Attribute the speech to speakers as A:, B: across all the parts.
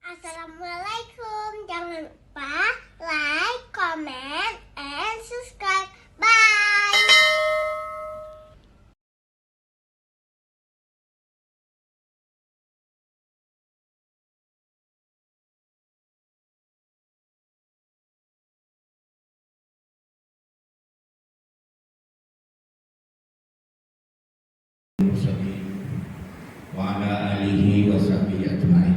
A: Assalamualaikum. Jangan lupa like, comment, and subscribe. Bye.
B: Wa ala alihi wa sahbihi ajma'in.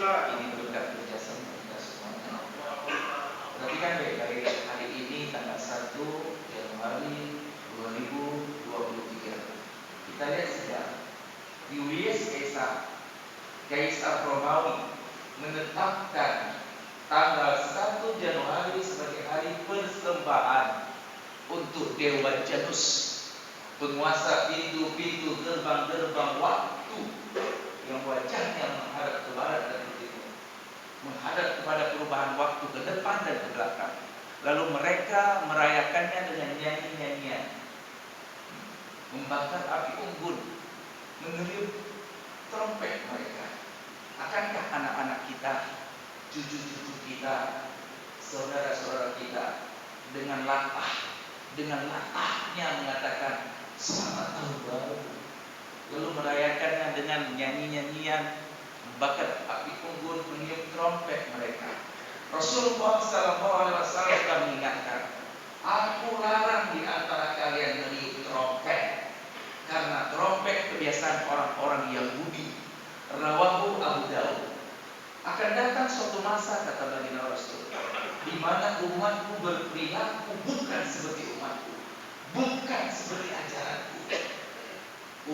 C: Ini berkat kerjasama kita semuanya. Perhatikan baik-baik, hari ini tanggal 1 Januari 2023. Kita lihat sejarah. Julius Kaisar Romawi menetapkan tanggal 1 Januari sebagai hari persembahan untuk Dewa Janus, penguasa pintu-pintu gerbang-gerbang waktu. yang wajahnya menghadap ke barat dan ke timur, menghadap kepada perubahan waktu ke depan dan ke belakang. Lalu mereka merayakannya dengan nyanyi-nyanyian, membakar api unggun, meniup trompet mereka. Akankah anak-anak kita, cucu-cucu kita, saudara-saudara kita dengan latahnya mengatakan selamat tahun baru, lalu merayakannya dengan nyanyi-nyanyian, membakar api unggun, meniup trompet mereka? Rasulullah SAW sudah mengingatkan, aku larang di antara kalian meniup trompet, karena trompet kebiasaan orang-orang Yahudi. Rawahu Abu Daud. Akan datang suatu masa, kata baginda Rasul, di mana umatku berperilaku bukan seperti umatku, bukan seperti ajaranku.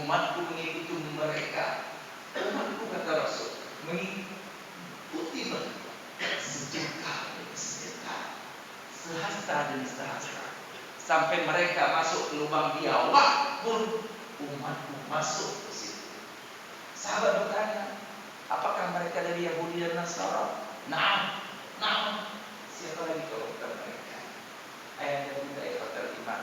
C: Umatku mengikuti mereka. Umatku, kata Rasul, mengikuti mereka sejengkal demi sejengkal, sehasta demi sehasta, sampai mereka masuk ke lubang biawak pun umatku masuk ke situ. Sahabat bertanya, apakah mereka dari Yahudi dan Nasara? Nah, siapa lagi kalau bukan mereka? Ayah dan bunda ikhwatal iman,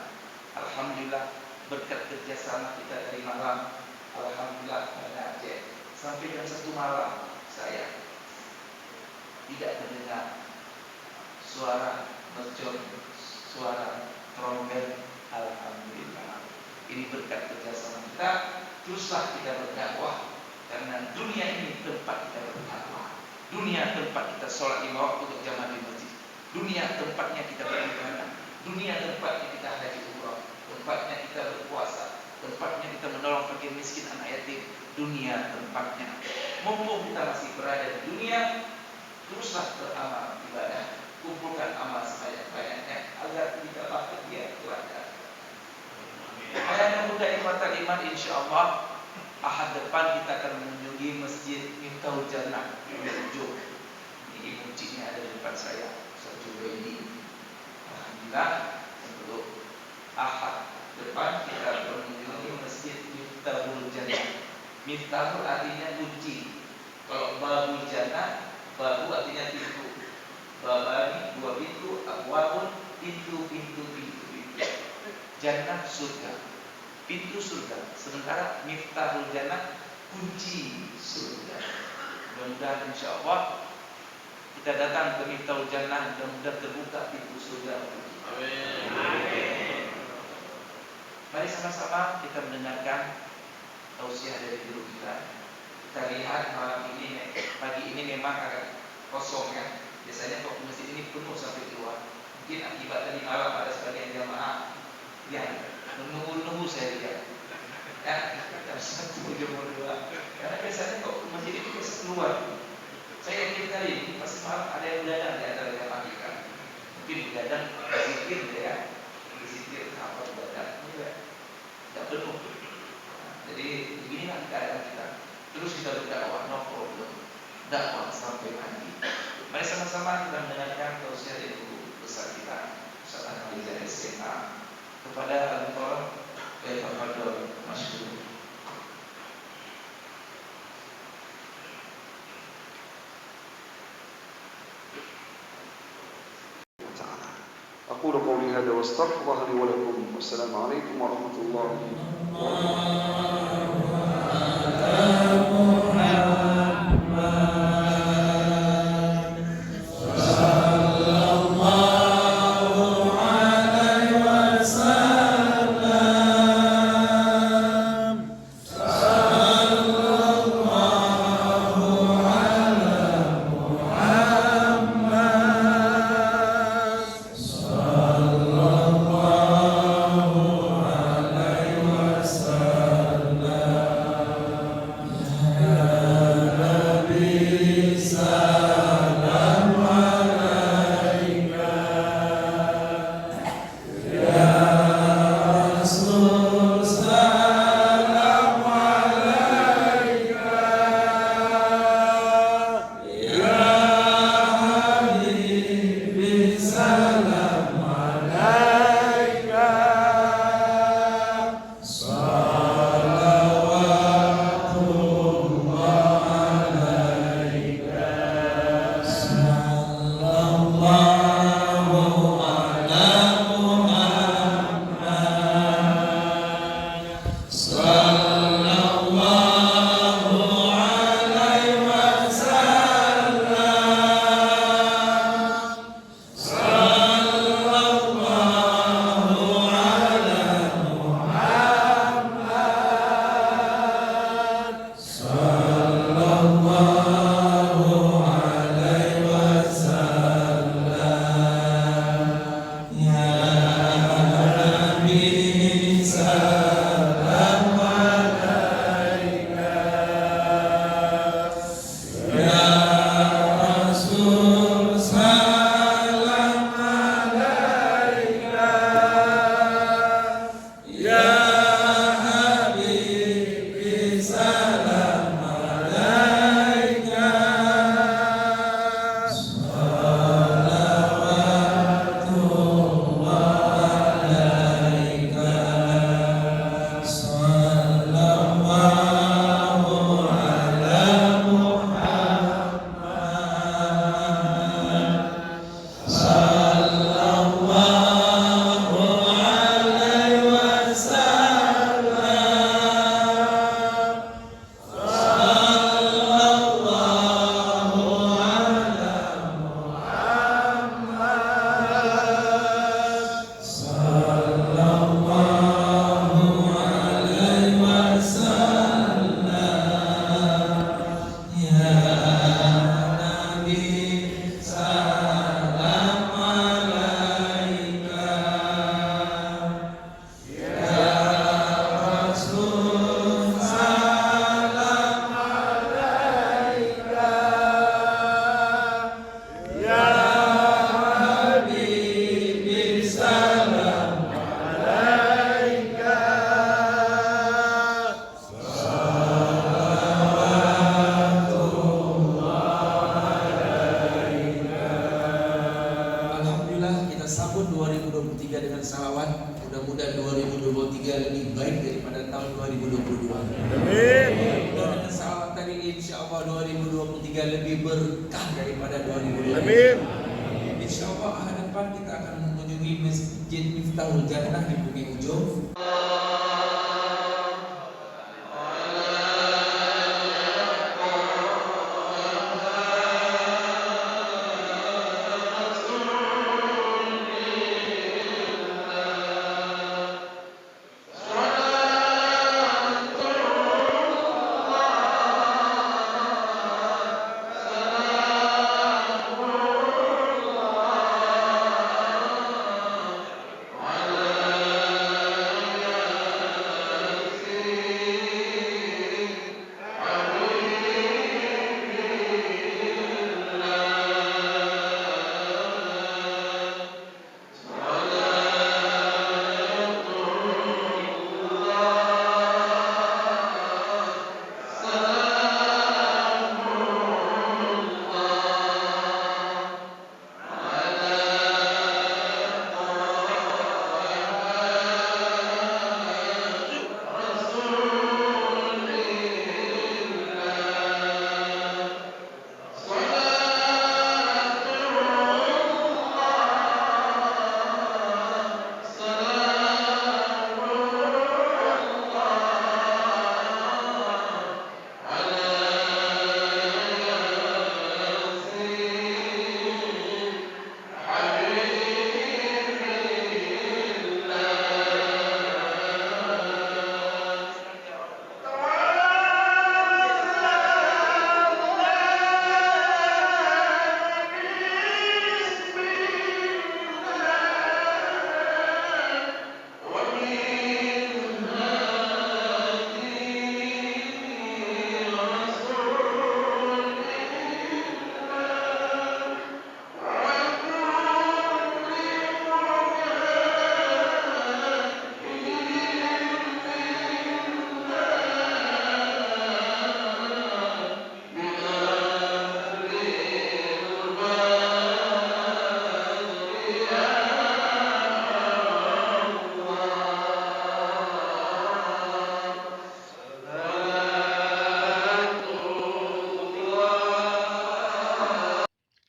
C: alhamdulillah berkat kerjasama kita dari malam, alhamdulillah pada Aceh sampai jam 1 malam saya tidak mendengar suara mercon, suara trompet. Alhamdulillah, ini berkat kerjasama kita. Teruslah kita berdakwah, karena dunia ini tempat kita berdakwah, dunia tempat kita sholat 5 waktu berjamaah di masjid, dunia tempatnya kita beribadah, dunia tempatnya kita haji umrah, tempatnya kita berpuasa, tempatnya kita menolong fakir miskin, anak yatim. Dunia tempatnya. Mumpung kita masih berada di dunia, teruslah beramal ibadah, kumpulkan amal sebanyak-banyaknya agar kita bahagia kelak. Ayah dan bunda ikhwatal iman, insyaallah Ahad depan kita akan mengunjungi Masjid Miftahul Jannah di ujung. Ini muncinya ada di depan saya, Ustaz Jubaidi. Alhamdulillah, untuk Ahad depan kita mengunjungi Masjid Miftahul Jannah. Miftahul artinya kunci. Kalau babul jannah, babu artinya pintu, babani 2 pintu, abwabun pintu. Jannah surga, pintu surga. Sementara miftahul jannah, kunci surga. Mudah-mudahan insyaallah kita datang ke miftahul jannah, mudah-mudahan terbuka pintu surga. Amin. Mari sama-sama kita mendengarkan tausiah dari guru kita. Kita lihat malam ini, pagi ini memang agak kosong ya. Biasanya kok masjid ini penuh sampai keluar. Mungkin akibat tadi malam ada sebagian jamaah yang menunggu saya lihat. Ya, jam 1 jam 2. Karena biasanya kok masjid ini biasa keluar. Saya yakin tadi ini pasti malam ada yang begadang di antara jamaah kita. Mungkin begadang berzikir ya, berzikir apa begadang juga. Tidak penuh. Jadi beginilah keadaan kita. Terus kita berdakwah, no problem. Dakwah sampai mati. Mari sama-sama kita mendengarkan tausiah dari guru besar kita, Ustaz Anwar SMA, kepada Al-Qur'an Al-Fadl Masyhur.
D: أقول قولي هذا واستغفر الله لي ولكم والسلام عليكم ورحمة الله
E: baik daripada tahun 2022. Dan dengan salawat tadi insya Allah 2023 lebih berkah daripada 2022. Insya Allah hadapan kita akan mengunjungi Masjid Miftahul Jannah di Bumi Ujung.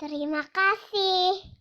A: Terima kasih.